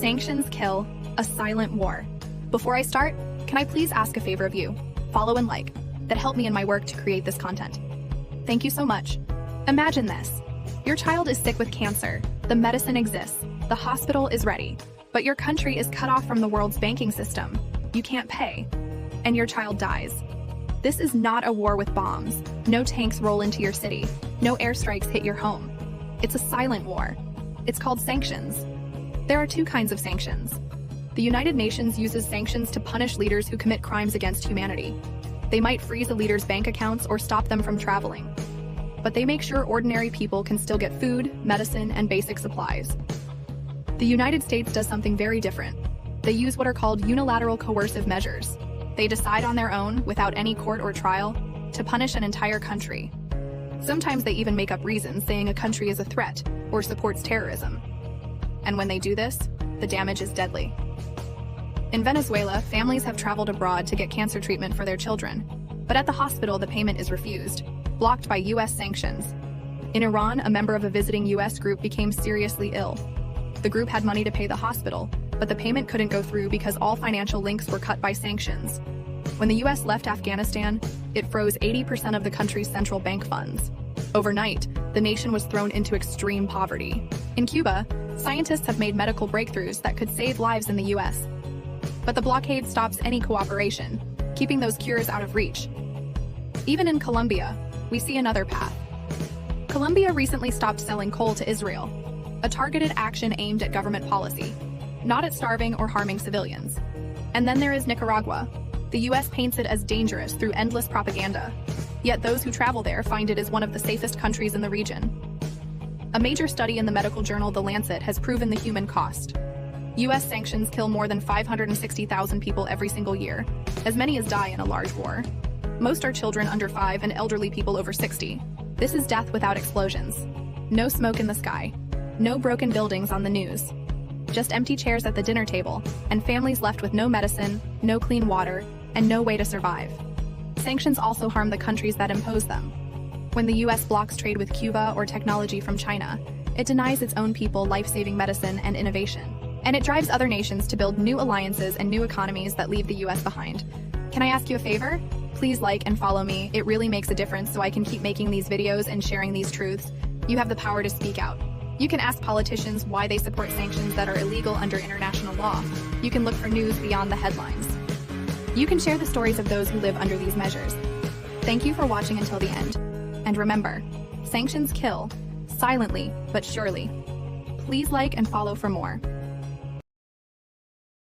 Sanctions Kill, a silent war. Before I start, can I please ask a favor of you? Follow and like. That help me in my work to create this content. Thank you so much. Imagine this. Your child is sick with cancer. The medicine exists. The hospital is ready. But your country is cut off from the world's banking system. You can't pay. And your child dies. This is not a war with bombs. No tanks roll into your city. No airstrikes hit your home. It's a silent war. It's called sanctions. There are two kinds of sanctions. The United Nations uses sanctions to punish leaders who commit crimes against humanity. They might freeze a leader's bank accounts or stop them from traveling. But they make sure ordinary people can still get food, medicine, and basic supplies. The United States does something very different. They use what are called unilateral coercive measures. They decide on their own, without any court or trial, to punish an entire country. Sometimes they even make up reasons saying a country is a threat or supports terrorism. And when they do this, the damage is deadly. In Venezuela, families have traveled abroad to get cancer treatment for their children, but at the hospital the payment is refused, blocked by US sanctions. In Iran, a member of a visiting US group became seriously ill. The group had money to pay the hospital, but the payment couldn't go through because all financial links were cut by sanctions. When the US left Afghanistan, it froze 80% of the country's central bank funds. Overnight, the nation was thrown into extreme poverty. In Cuba, scientists have made medical breakthroughs that could save lives in the US. But the blockade stops any cooperation, keeping those cures out of reach. Even in Colombia, we see another path. Colombia recently stopped selling coal to Israel, a targeted action aimed at government policy, not at starving or harming civilians. And then there is Nicaragua. The US paints it as dangerous through endless propaganda, yet those who travel there find it as one of the safest countries in the region. A major study in the medical journal The Lancet has proven the human cost. US sanctions kill more than 560,000 people every single year, as many as die in a large war. Most are children under 5 and elderly people over 60. This is death without explosions. No smoke in the sky. No broken buildings on the news. Just empty chairs at the dinner table, and families left with no medicine, no clean water, and no way to survive. Sanctions also harm the countries that impose them. When the US blocks trade with Cuba or technology from China, it denies its own people life-saving medicine and innovation. And it drives other nations to build new alliances and new economies that leave the US behind. Can I ask you a favor? Please like and follow me. It really makes a difference so I can keep making these videos and sharing these truths. You have the power to speak out. You can ask politicians why they support sanctions that are illegal under international law. You can look for news beyond the headlines. You can share the stories of those who live under these measures. Thank you for watching until the end. And remember, sanctions kill, silently but surely. Please like and follow for more.